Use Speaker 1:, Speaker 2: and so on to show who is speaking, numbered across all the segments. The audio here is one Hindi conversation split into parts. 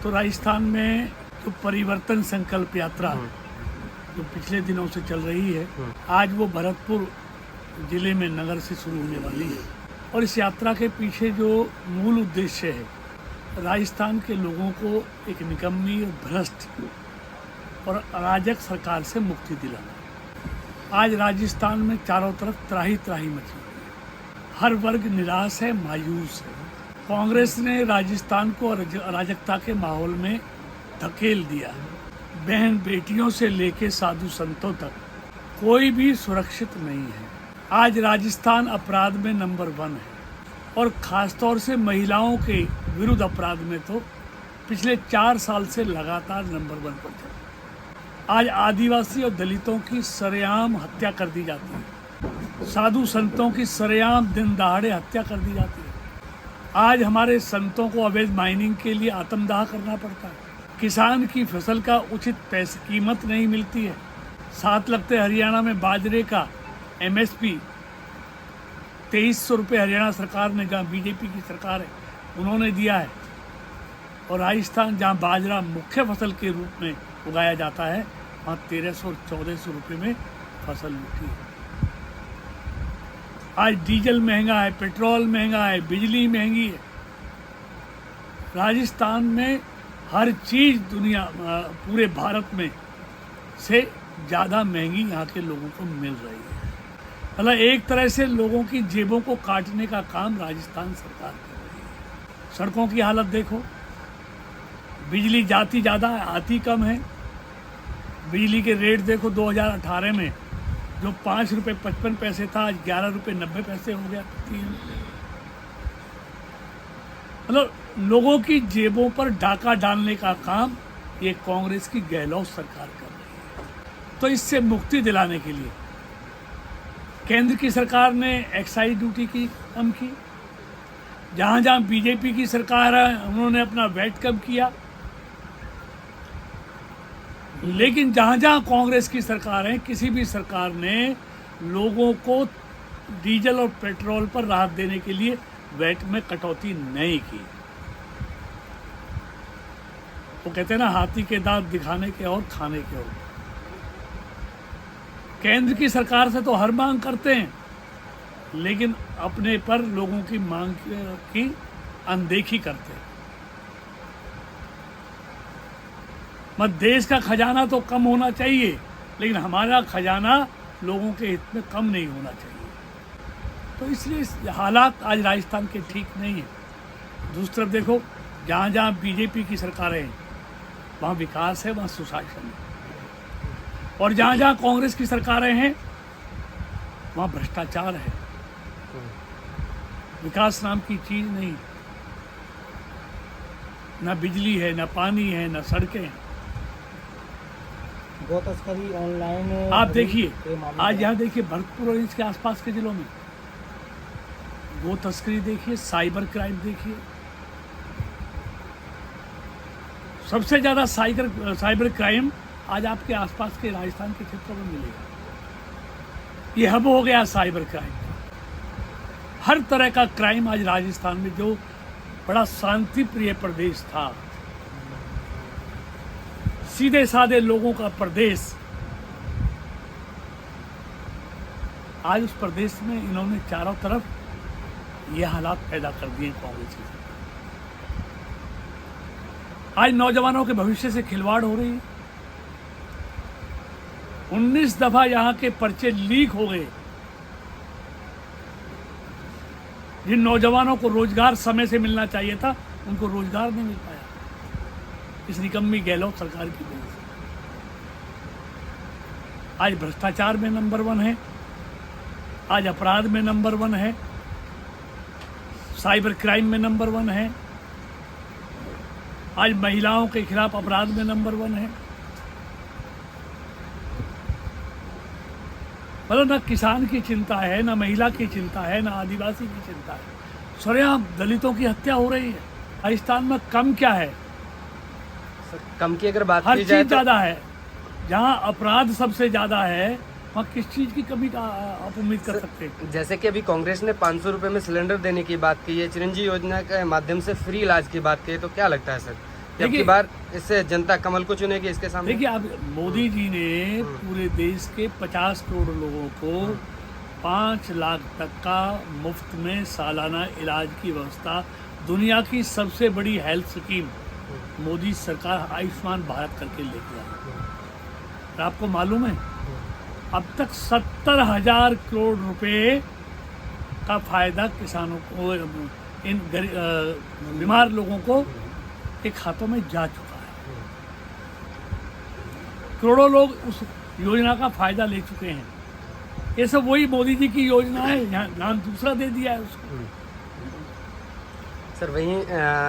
Speaker 1: तो राजस्थान में जो परिवर्तन संकल्प यात्रा जो पिछले दिनों से चल रही है, आज वो भरतपुर जिले में नगर से शुरू होने वाली है। और इस यात्रा के पीछे जो मूल उद्देश्य है, राजस्थान के लोगों को एक निकम्मी और भ्रष्ट और अराजक सरकार से मुक्ति दिलाना। आज राजस्थान में चारों तरफ त्राही त्राही मची हुई है, हर वर्ग निराश है, मायूस है। कांग्रेस ने राजस्थान को अराजकता के माहौल में धकेल दिया। बहन बेटियों से लेकर साधु संतों तक कोई भी सुरक्षित नहीं है। आज राजस्थान अपराध में नंबर 1 है और खासतौर से महिलाओं के विरुद्ध अपराध में तो पिछले 4 साल से लगातार नंबर 1 पर चल। आज आदिवासी और दलितों की सरेआम हत्या कर दी जाती है, साधु संतों की सरेआम दिन दहाड़े हत्या कर दी जाती है। आज हमारे संतों को अवैध माइनिंग के लिए आत्मदाह करना पड़ता है। किसान की फसल का उचित पैसे कीमत नहीं मिलती है। 7 लगते हरियाणा में बाजरे का MSP 2300 रुपये हरियाणा सरकार ने, जहाँ बीजेपी की सरकार है, उन्होंने दिया है। और राजस्थान जहाँ बाजरा मुख्य फसल के रूप में उगाया जाता है, वहाँ 1300 और 1400 रुपये में फसल मिलती है। आज डीजल महंगा है, पेट्रोल महंगा है, बिजली महंगी है। राजस्थान में हर चीज़ दुनिया पूरे भारत में से ज़्यादा महंगी यहाँ के लोगों को मिल रही है। मतलब एक तरह से लोगों की जेबों को काटने का काम राजस्थान सरकार कर रही है। सड़कों की हालत देखो, बिजली जाती ज़्यादा है, आती कम है। बिजली के रेट देखो, 2018 में जो 5 रुपये 55 पैसे था, आज 11 रुपये 90 पैसे हो गया। मतलब लोगों की जेबों पर डाका डालने का काम ये कांग्रेस की गहलोत सरकार कर रही है। तो इससे मुक्ति दिलाने के लिए केंद्र की सरकार ने एक्साइज ड्यूटी की कम की। जहाँ जहाँ बीजेपी की सरकार है, उन्होंने अपना वैट कम किया। लेकिन जहाँ जहाँ कांग्रेस की सरकार है, किसी भी सरकार ने लोगों को डीजल और पेट्रोल पर राहत देने के लिए वैट में कटौती नहीं की। वो कहते हैं ना, हाथी के दांत दिखाने के और खाने के और। केंद्र की सरकार से तो हर मांग करते हैं, लेकिन अपने पर लोगों की मांग की अनदेखी करते हैं। मत देश का खजाना तो कम होना चाहिए, लेकिन हमारा खजाना लोगों के हित में कम नहीं होना चाहिए। तो इसलिए हालात आज राजस्थान के ठीक नहीं है। दूसरी तरफ देखो, जहाँ जहाँ बीजेपी की सरकारें हैं, वहाँ विकास है, वहाँ सुशासन है। और जहाँ जहाँ कांग्रेस की सरकारें हैं, वहाँ भ्रष्टाचार है, विकास नाम की चीज़ नहीं। ना बिजली है, ना पानी है, ना सड़कें हैं।
Speaker 2: गो तस्करी ऑनलाइन
Speaker 1: आप देखिए, आज यहाँ देखिए भरतपुर और इसके आसपास के जिलों में गो तस्करी देखिए, साइबर क्राइम देखिए। सबसे ज़्यादा साइबर क्राइम आज आपके आसपास के राजस्थान के क्षेत्रों में मिलेगा। ये हब हो गया साइबर क्राइम। हर तरह का क्राइम आज राजस्थान में, जो बड़ा शांति प्रिय प्रदेश था, सीधे साधे लोगों का प्रदेश, आज उस प्रदेश में इन्होंने चारों तरफ ये हालात पैदा कर दिए कांग्रेस की। आज नौजवानों के भविष्य से खिलवाड़ हो रही है। 19 दफा यहाँ के पर्चे लीक हो गए। जिन नौजवानों को रोजगार समय से मिलना चाहिए था, उनको रोजगार नहीं मिल पाया इस निकम्मी गहलोत सरकार की वजह से। आज भ्रष्टाचार में नंबर 1 है, आज अपराध में नंबर 1 है, साइबर क्राइम में नंबर 1 है, आज महिलाओं के खिलाफ अपराध में नंबर 1 है। मतलब न किसान की चिंता है, न महिला की चिंता है, न आदिवासी की चिंता है। सरेआम दलितों की हत्या हो रही है। राजस्थान में कम क्या है?
Speaker 3: कम की अगर बात
Speaker 1: हर
Speaker 3: की जाए
Speaker 1: चीज ज्यादा है। जहाँ अपराध सबसे ज्यादा है, वहाँ किस चीज की कमी का आप उम्मीद कर सकते हैं?
Speaker 3: जैसे कि अभी कांग्रेस ने 500 रुपए में सिलेंडर देने की बात की है, चिरंजीवी योजना के माध्यम से फ्री इलाज की बात की है, तो क्या लगता है सर, कि अब की बार इससे जनता कमल को चुनेगी इसके सामने?
Speaker 1: देखिए, अब मोदी जी ने पूरे देश के 50 करोड़ लोगों को 5 लाख तक का मुफ्त में सालाना इलाज की व्यवस्था, दुनिया की सबसे बड़ी हेल्थ स्कीम मोदी सरकार आयुष्मान भारत करके लेके आई। और आपको मालूम है, अब तक 70,000 करोड़ रुपए का फायदा किसानों को, इन बीमार लोगों को के खातों में जा चुका है। करोड़ों लोग उस योजना का फायदा ले चुके हैं। ये सब वही मोदी जी की योजना है, यहाँ नाम दूसरा दे दिया है उसको।
Speaker 3: सर, वहीं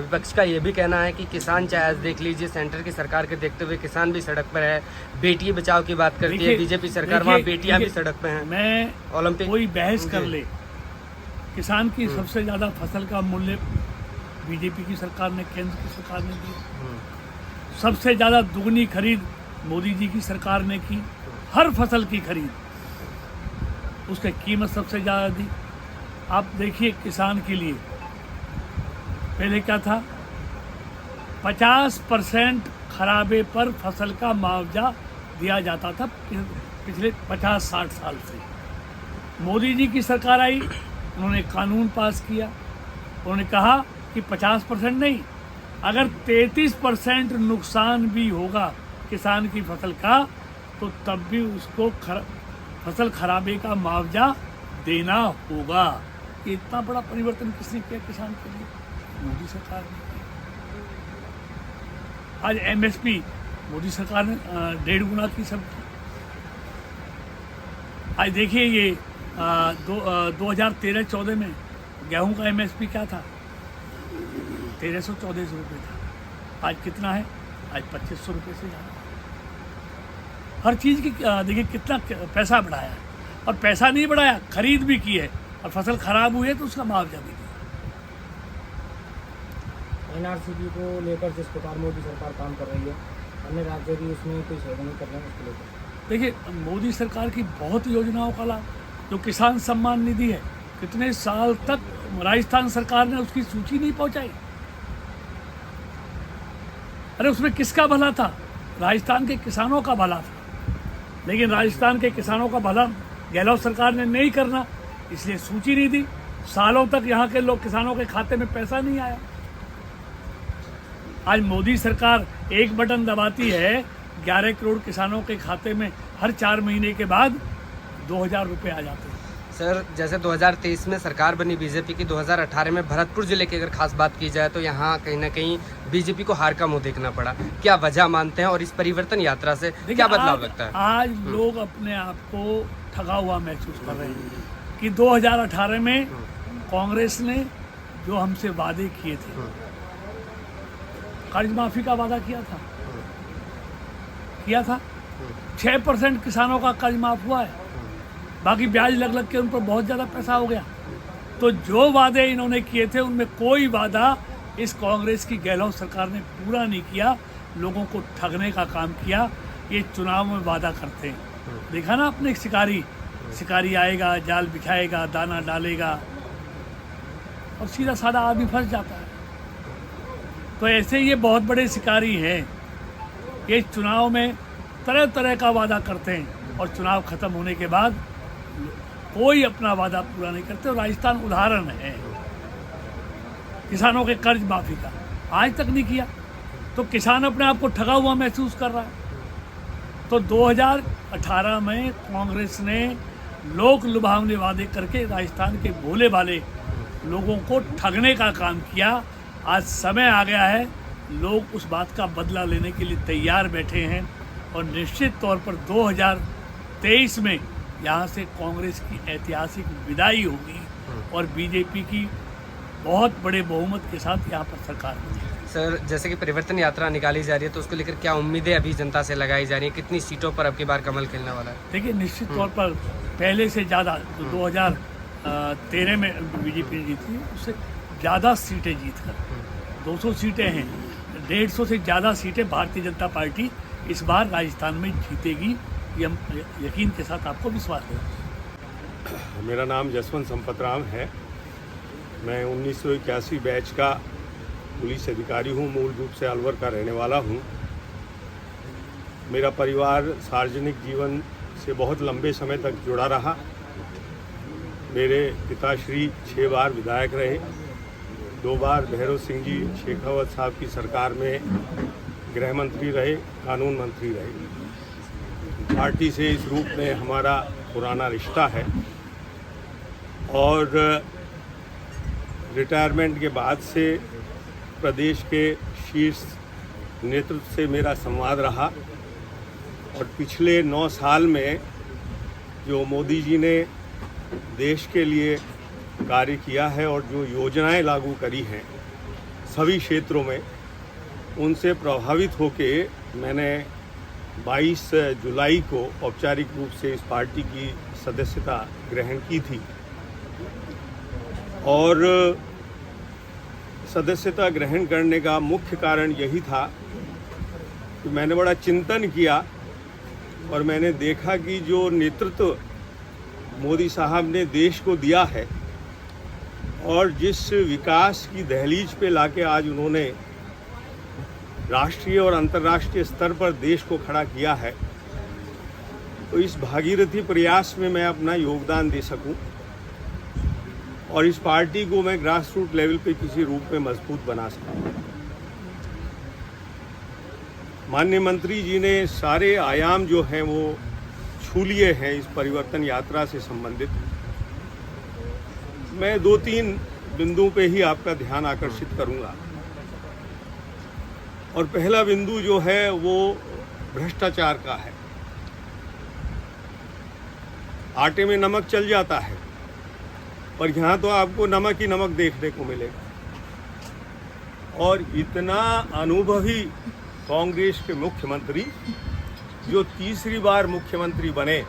Speaker 3: विपक्ष का ये भी कहना है कि किसान, चाहे आज देख लीजिए सेंटर की सरकार के देखते हुए किसान भी सड़क पर है, बेटी बचाओ की बात करती है बीजेपी सरकार, वहाँ बेटियां भी सड़क पे हैं।
Speaker 1: मैं
Speaker 3: ओलंपिक
Speaker 1: कोई बहस कर ले, किसान की सबसे ज्यादा फसल का मूल्य बीजेपी की सरकार ने, केंद्र की सरकार ने दी। सबसे ज्यादा दुगनी खरीद मोदी जी की सरकार ने की, हर फसल की खरीद, उसकी कीमत सबसे ज्यादा दी। आप देखिए, किसान के लिए पहले क्या था, 50% खराबे पर फसल का मुआवजा दिया जाता था पिछले 50-60 साल से। मोदी जी की सरकार आई, उन्होंने कानून पास किया, उन्होंने कहा कि 50% नहीं, अगर 33% नुकसान भी होगा किसान की फसल का, तो तब भी उसको फसल खराबे का मुआवजा देना होगा। ये इतना बड़ा परिवर्तन किसने किया किसान के लिए? मोदी सरकार ने। आज MSP मोदी सरकार ने 1.5 गुना की सब। आज देखिए, ये 2013-14 में गेहूं का MSP क्या था? 1314 रुपये था। आज कितना है? आज 2500 रुपये से ज़्यादा। हर चीज़ की देखिए कितना पैसा बढ़ाया है, और पैसा नहीं बढ़ाया, खरीद भी की है, और फसल खराब हुई है तो उसका मुआवजा भी दिया।
Speaker 2: NRCP को लेकर जिस प्रकार मोदी सरकार काम कर रही है, अन्य राज्य भी उसमें कोई सहयोग नहीं कर रहे हैं उसको लेकर।
Speaker 1: देखिए, मोदी सरकार की बहुत योजनाओं का लाभ, जो किसान सम्मान निधि है, कितने साल तक राजस्थान सरकार ने उसकी सूची नहीं पहुंचाई। अरे उसमें किसका भला था? राजस्थान के किसानों का भला था। लेकिन राजस्थान के किसानों का भला गहलोत सरकार ने नहीं करना, इसलिए सूची नहीं दी। सालों तक यहाँ के लोग, किसानों के खाते में पैसा नहीं आया। आज मोदी सरकार एक बटन दबाती है, 11 करोड़ किसानों के खाते में हर 4 महीने के बाद 2000 रुपये आ जाते हैं।
Speaker 3: सर, जैसे 2023 में सरकार बनी बीजेपी की, 2018 में भरतपुर जिले की अगर खास बात की जाए तो यहाँ कहीं ना कहीं बीजेपी को हार का मुंह देखना पड़ा। क्या वजह मानते हैं, और इस परिवर्तन यात्रा से क्या बदलाव लगता है?
Speaker 1: आज लोग अपने आप को ठगा हुआ महसूस कर रहे हैं कि 2018 में कांग्रेस ने जो हमसे वादे किए थे, कर्ज माफी का वादा किया था 6% किसानों का कर्ज माफ हुआ है, बाकी ब्याज लग के उन पर बहुत ज़्यादा पैसा हो गया। तो जो वादे इन्होंने किए थे, उनमें कोई वादा इस कांग्रेस की गहलोत सरकार ने पूरा नहीं किया, लोगों को ठगने का काम किया। ये चुनाव में वादा करते हैं। देखा ना अपने शिकारी आएगा, जाल बिछाएगा, दाना डालेगा, और सीधा साधा आदमी फंस जाता है। तो ऐसे ये बहुत बड़े शिकारी हैं, ये चुनाव में तरह तरह का वादा करते हैं, और चुनाव खत्म होने के बाद कोई अपना वादा पूरा नहीं करते। और राजस्थान उदाहरण है किसानों के कर्ज माफी का, आज तक नहीं किया। तो किसान अपने आप को ठगा हुआ महसूस कर रहा है। तो 2018 में कांग्रेस ने लोक लुभावने वादे करके राजस्थान के भोले भाले लोगों को ठगने का काम किया। आज समय आ गया है, लोग उस बात का बदला लेने के लिए तैयार बैठे हैं, और निश्चित तौर पर 2023 में यहाँ से कांग्रेस की ऐतिहासिक विदाई होगी, और बीजेपी की बहुत बड़े बहुमत के साथ यहाँ पर सरकार बनेगी।
Speaker 3: सर, जैसे कि परिवर्तन यात्रा निकाली जा रही है, तो उसको लेकर क्या उम्मीदें अभी जनता से लगाई जा रही है? कितनी सीटों पर अब की बार कमल खिलने वाला है?
Speaker 1: देखिए, निश्चित तौर पर पहले से ज़्यादा, जो 2013 में बीजेपी ने जीती, उससे ज़्यादा सीटें जीत कर 200 सीटें हैं, 150 से ज़्यादा सीटें भारतीय जनता पार्टी इस बार राजस्थान में जीतेगी, ये हम यकीन के साथ आपको विश्वास दें।
Speaker 4: मेरा नाम जसवंत संपतराम है। मैं 1981 बैच का पुलिस अधिकारी हूँ, मूल रूप से अलवर का रहने वाला हूँ। मेरा परिवार सार्वजनिक जीवन से बहुत लंबे समय तक जुड़ा रहा। मेरे पिताश्री 6 बार विधायक रहे, 2 बार भैरव सिंह जी शेखावत साहब की सरकार में गृह मंत्री रहे, कानून मंत्री रहे। पार्टी से इस रूप में हमारा पुराना रिश्ता है और रिटायरमेंट के बाद से प्रदेश के शीर्ष नेतृत्व से मेरा संवाद रहा और पिछले 9 साल में जो मोदी जी ने देश के लिए कार्य किया है और जो योजनाएं लागू करी हैं सभी क्षेत्रों में, उनसे प्रभावित होके मैंने 22 जुलाई को औपचारिक रूप से इस पार्टी की सदस्यता ग्रहण की थी। और सदस्यता ग्रहण करने का मुख्य कारण यही था कि मैंने बड़ा चिंतन किया और मैंने देखा कि जो नेतृत्व मोदी साहब ने देश को दिया है और जिस विकास की दहलीज पे लाके आज उन्होंने राष्ट्रीय और अंतर्राष्ट्रीय स्तर पर देश को खड़ा किया है, तो इस भागीरथी प्रयास में मैं अपना योगदान दे सकूं और इस पार्टी को मैं ग्रास रूट लेवल पे किसी रूप में मजबूत बना सकूं। माननीय मंत्री जी ने सारे आयाम जो हैं वो छू लिए हैं इस परिवर्तन यात्रा से संबंधित। मैं 2-3 बिंदुओं पे ही आपका ध्यान आकर्षित करूंगा। और पहला बिंदु जो है वो भ्रष्टाचार का है। आटे में नमक चल जाता है, पर यहाँ तो आपको नमक ही नमक देखने को मिलेगा। और इतना अनुभवी कांग्रेस के मुख्यमंत्री जो तीसरी बार मुख्यमंत्री बने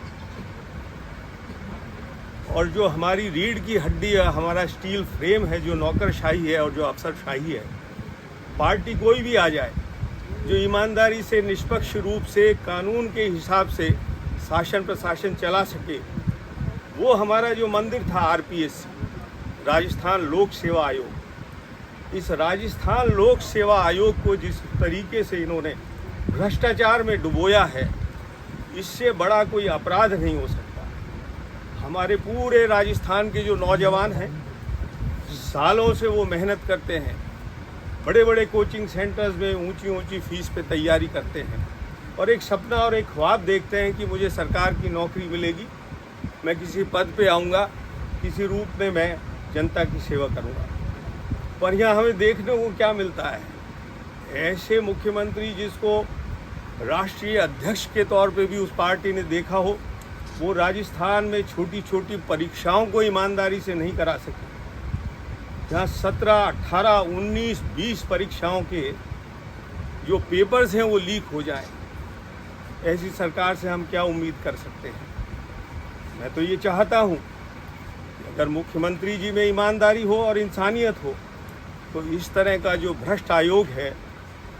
Speaker 4: और जो हमारी रीढ़ की हड्डी है, हमारा स्टील फ्रेम है, जो नौकरशाही है और जो अफसरशाही है, पार्टी कोई भी आ जाए जो ईमानदारी से निष्पक्ष रूप से कानून के हिसाब से शासन प्रशासन चला सके, वो हमारा जो मंदिर था आरपीएस, राजस्थान लोक सेवा आयोग, इस राजस्थान लोक सेवा आयोग को जिस तरीके से इन्होंने भ्रष्टाचार में डुबोया है, इससे बड़ा कोई अपराध नहीं हो सकता। हमारे पूरे राजस्थान के जो नौजवान हैं, सालों से वो मेहनत करते हैं, बड़े बड़े कोचिंग सेंटर्स में ऊंची ऊंची फीस पे तैयारी करते हैं और एक सपना और एक ख्वाब देखते हैं कि मुझे सरकार की नौकरी मिलेगी, मैं किसी पद पे आऊँगा, किसी रूप में मैं जनता की सेवा करूँगा। पर यहाँ हमें देखने को क्या मिलता है, ऐसे मुख्यमंत्री जिसको राष्ट्रीय अध्यक्ष के तौर पे भी उस पार्टी ने देखा हो, वो राजस्थान में छोटी छोटी परीक्षाओं को ईमानदारी से नहीं करा सके। जहाँ 17, 18, 19, 20 परीक्षाओं के जो पेपर्स हैं वो लीक हो जाएं, ऐसी सरकार से हम क्या उम्मीद कर सकते हैं। मैं तो ये चाहता हूँ कि अगर मुख्यमंत्री जी में ईमानदारी हो और इंसानियत हो तो इस तरह का जो भ्रष्ट आयोग है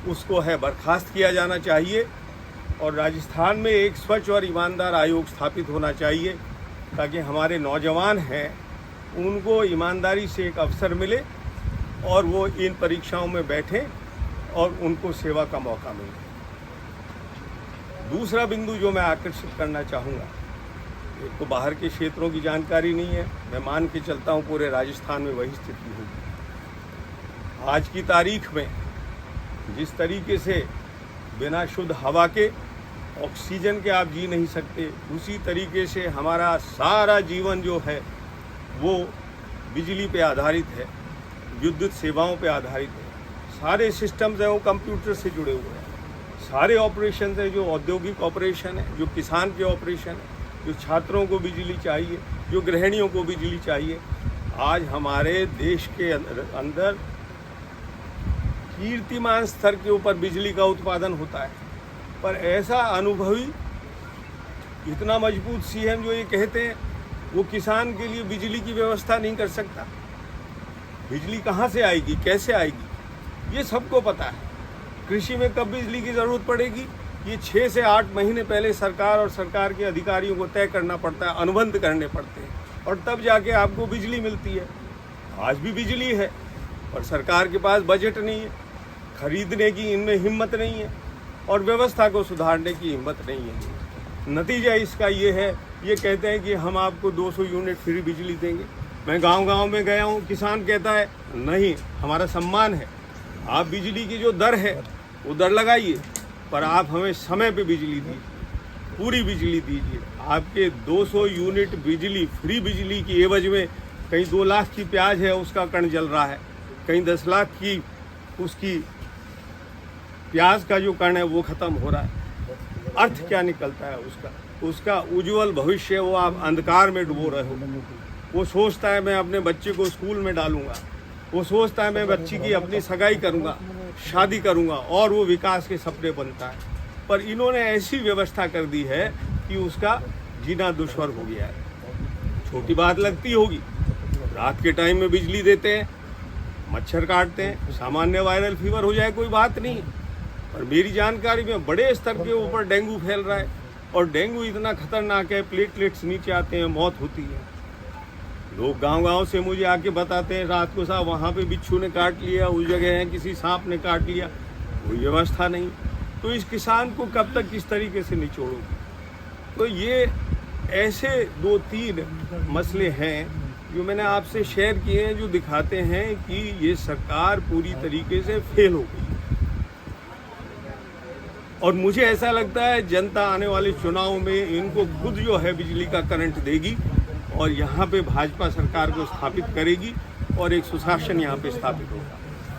Speaker 4: उसको है बर्खास्त किया जाना चाहिए और राजस्थान में एक स्वच्छ और ईमानदार आयोग स्थापित होना चाहिए ताकि हमारे नौजवान हैं उनको ईमानदारी से एक अवसर मिले और वो इन परीक्षाओं में बैठें और उनको सेवा का मौका मिले। दूसरा बिंदु जो मैं आकर्षित करना चाहूँगा, एक तो बाहर के क्षेत्रों की जानकारी नहीं है, मैं मान के चलता हूँ पूरे राजस्थान में वही स्थिति होगी। आज की तारीख में जिस तरीके से बिना शुद्ध हवा के, ऑक्सीजन के आप जी नहीं सकते, उसी तरीके से हमारा सारा जीवन जो है वो बिजली पे आधारित है, विद्युत सेवाओं पे आधारित है। सारे सिस्टम्स हैं वो कंप्यूटर से जुड़े हुए हैं, सारे ऑपरेशन हैं जो औद्योगिक ऑपरेशन है, जो किसान के ऑपरेशन है, जो छात्रों को बिजली चाहिए, जो गृहिणियों को बिजली चाहिए। आज हमारे देश के अंदर कीर्तिमान स्तर के ऊपर बिजली का उत्पादन होता है, पर ऐसा अनुभवी इतना मजबूत सीएम जो ये कहते हैं वो किसान के लिए बिजली की व्यवस्था नहीं कर सकता। बिजली कहाँ से आएगी, कैसे आएगी, ये सबको पता है। कृषि में कब बिजली की ज़रूरत पड़ेगी, ये 6 से 8 महीने पहले सरकार और सरकार के अधिकारियों को तय करना पड़ता है, अनुबंध करने पड़ते हैं और तब जाके आपको बिजली मिलती है। आज भी बिजली है, और सरकार के पास बजट नहीं है, खरीदने की इनमें हिम्मत नहीं है और व्यवस्था को सुधारने की हिम्मत नहीं है। नतीजा इसका ये है, ये कहते हैं कि हम आपको 200 यूनिट फ्री बिजली देंगे। मैं गांव-गांव में गया हूँ, किसान कहता है नहीं, हमारा सम्मान है, आप बिजली की जो दर है वो दर लगाइए, पर आप हमें समय पे बिजली दीजिए, पूरी बिजली दीजिए। आपके 200 यूनिट बिजली, फ्री बिजली की एवज में कहीं 2 लाख की प्याज है उसका कण जल रहा है, कहीं 10 लाख की उसकी प्याज का जो कण है वो खत्म हो रहा है। अर्थ क्या निकलता है उसका उज्जवल भविष्य वो आप अंधकार में डुबो रहे हो। वो सोचता है मैं अपने बच्चे को स्कूल में डालूंगा, वो सोचता है मैं बच्ची की अपनी सगाई करूंगा, शादी करूंगा और वो विकास के सपने बनता है। पर इन्होंने ऐसी व्यवस्था कर दी है कि उसका जीना दुश्वार हो गया है। छोटी बात लगती होगी, रात के टाइम में बिजली देते हैं, मच्छर काटते हैं, सामान्य वायरल फीवर हो जाए कोई बात नहीं, पर मेरी जानकारी में बड़े स्तर के ऊपर डेंगू फैल रहा है और डेंगू इतना खतरनाक है, प्लेटलेट्स नीचे आते हैं, मौत होती है। लोग गांव-गांव से मुझे आके बताते हैं रात को साहब वहाँ पे बिच्छू ने काट लिया, उस जगह है किसी सांप ने काट लिया, कोई व्यवस्था नहीं। तो इस किसान को कब तक किस तरीके से निचोड़ोगे? तो ये ऐसे 2-3 मसले हैं जो मैंने आपसे शेयर किए हैं, जो दिखाते हैं कि ये सरकार पूरी तरीके से फेल हो गई। और मुझे ऐसा लगता है जनता आने वाले चुनाव में इनको खुद जो है बिजली का करंट देगी और यहाँ पे भाजपा सरकार को स्थापित करेगी और एक सुशासन यहाँ पे स्थापित होगा।